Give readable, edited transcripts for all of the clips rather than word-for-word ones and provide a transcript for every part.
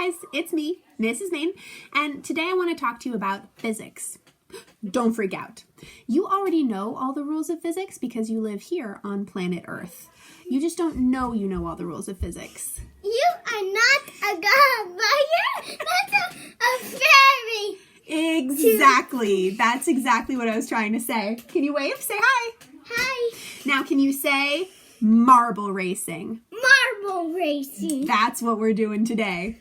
Hi guys, it's me, Mrs. Main, and today I want to talk to you about physics. Don't freak out. You already know all the rules of physics because you live here on planet Earth. You just don't know you know all the rules of physics. You are not a god, but you're not a fairy. Exactly. That's exactly what I was trying to say. Can you wave? Say hi. Hi. Now can you say marble racing? Marble racing. That's what we're doing today.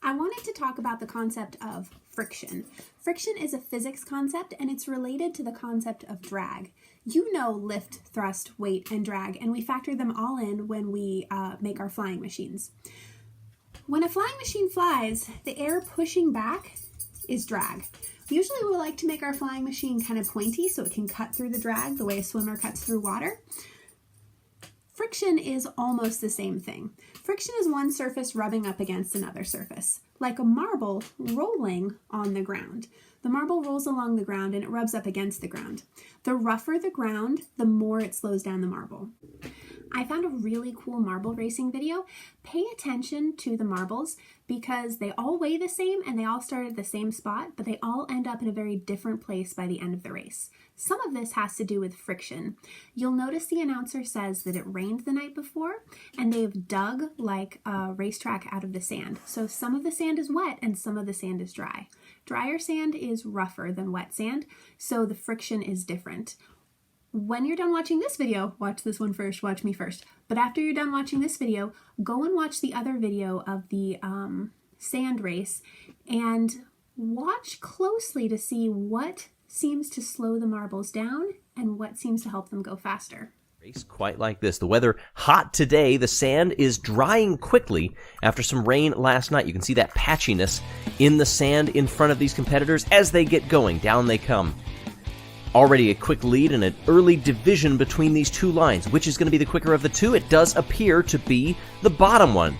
I wanted to talk about the concept of friction. Friction is a physics concept and it's related to the concept of drag. You know lift, thrust, weight, and drag, and we factor them all in when we make our flying machines. When a flying machine flies, the air pushing back is drag. Usually we like to make our flying machine kind of pointy so it can cut through the drag the way a swimmer cuts through water. Friction is almost the same thing. Friction is one surface rubbing up against another surface, like a marble rolling on the ground. The marble rolls along the ground and it rubs up against the ground. The rougher the ground, the more it slows down the marble. I found a really cool marble racing video. Pay attention to the marbles because they all weigh the same and they all start at the same spot, but they all end up in a very different place by the end of the race. Some of this has to do with friction. You'll notice the announcer says that it rained the night before and they've dug like a racetrack out of the sand. So some of the sand is wet and some of the sand is dry. Drier sand is rougher than wet sand, so the friction is different. When you're done watching this video, watch this one first, watch me first. But after you're done watching this video, go and watch the other video of the sand race and watch closely to see what seems to slow the marbles down and what seems to help them go faster. Race quite like this. The weather hot today. The sand is drying quickly after some rain last night. You can see that patchiness in the sand in front of these competitors as they get going. Down they come. Already a quick lead and an early division between these two lines. Which is going to be the quicker of the two? It does appear to be the bottom one.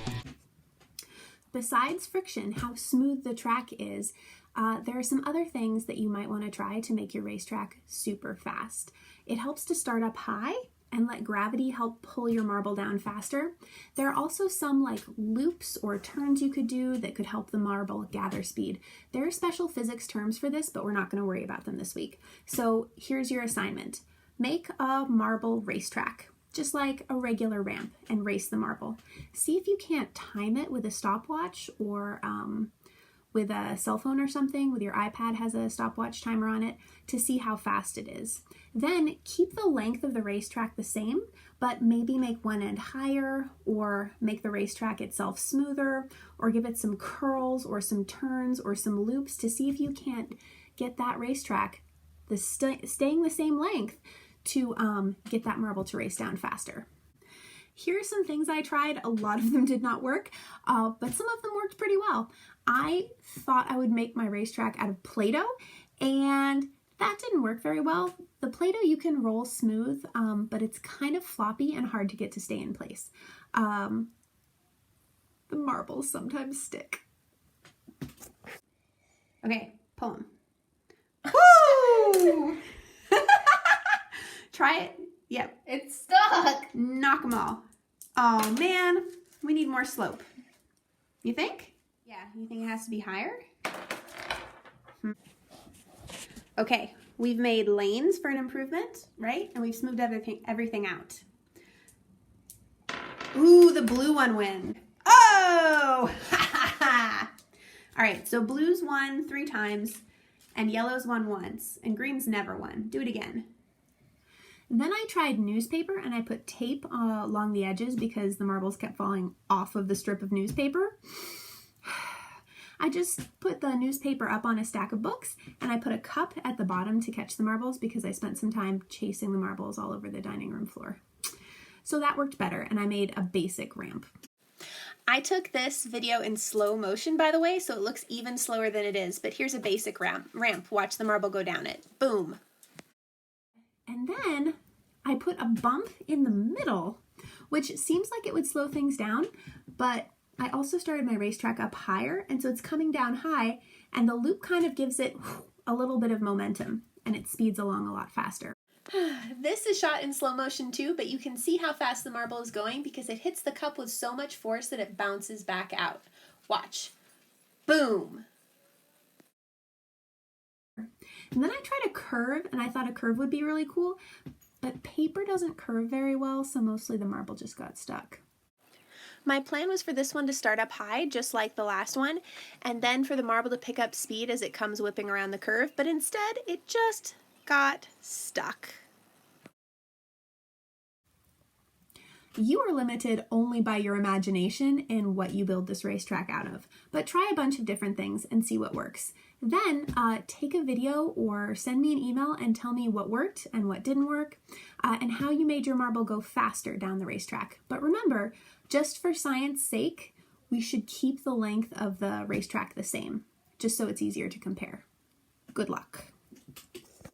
Besides friction, how smooth the track is, there are some other things that you might want to try to make your racetrack super fast. It helps to start up high and let gravity help pull your marble down faster. There are also some like loops or turns you could do that could help the marble gather speed. There are special physics terms for this, but we're not going to worry about them this week. So here's your assignment. Make a marble racetrack, just like a regular ramp, and race the marble. See if you can't time it with a stopwatch or with a cell phone or something, with your iPad has a stopwatch timer on it, to see how fast it is. Then keep the length of the racetrack the same, but maybe make one end higher or make the racetrack itself smoother or give it some curls or some turns or some loops to see if you can't get that racetrack staying the same length to get that marble to race down faster. Here are some things I tried. A lot of them did not work, but some of them worked pretty well. I thought I would make my racetrack out of Play-Doh, and that didn't work very well. The Play-Doh you can roll smooth, but it's kind of floppy and hard to get to stay in place. The marbles sometimes stick. Okay, pull them. Woo! Try it. Yep. It's stuck. Knock them all. Oh man, we need more slope. You think? Yeah, you think it has to be higher? Okay, we've made lanes for an improvement, right? And we've smoothed everything out. Ooh, the blue one wins. Oh! All right, so blue's won 3 times, and yellow's won once, and green's never won. Do it again. Then I tried newspaper and I put tape along the edges because the marbles kept falling off of the strip of newspaper. I just put the newspaper up on a stack of books and I put a cup at the bottom to catch the marbles because I spent some time chasing the marbles all over the dining room floor. So that worked better and I made a basic ramp. I took this video in slow motion, by the way, so it looks even slower than it is, but here's a basic ramp. Watch the marble go down it. Boom. And then I put a bump in the middle, which seems like it would slow things down, but I also started my racetrack up higher, and so it's coming down high, and the loop kind of gives it a little bit of momentum, and it speeds along a lot faster. This is shot in slow motion too, but you can see how fast the marble is going because it hits the cup with so much force that it bounces back out. Watch. Boom! And then I tried a curve, and I thought a curve would be really cool, but paper doesn't curve very well, so mostly the marble just got stuck. My plan was for this one to start up high, just like the last one, and then for the marble to pick up speed as it comes whipping around the curve, but instead it just got stuck. You are limited only by your imagination in what you build this racetrack out of, but try a bunch of different things and see what works. Then take a video or send me an email and tell me what worked and what didn't work, and how you made your marble go faster down the racetrack. But remember, just for science sake, we should keep the length of the racetrack the same, just so it's easier to compare. Good luck.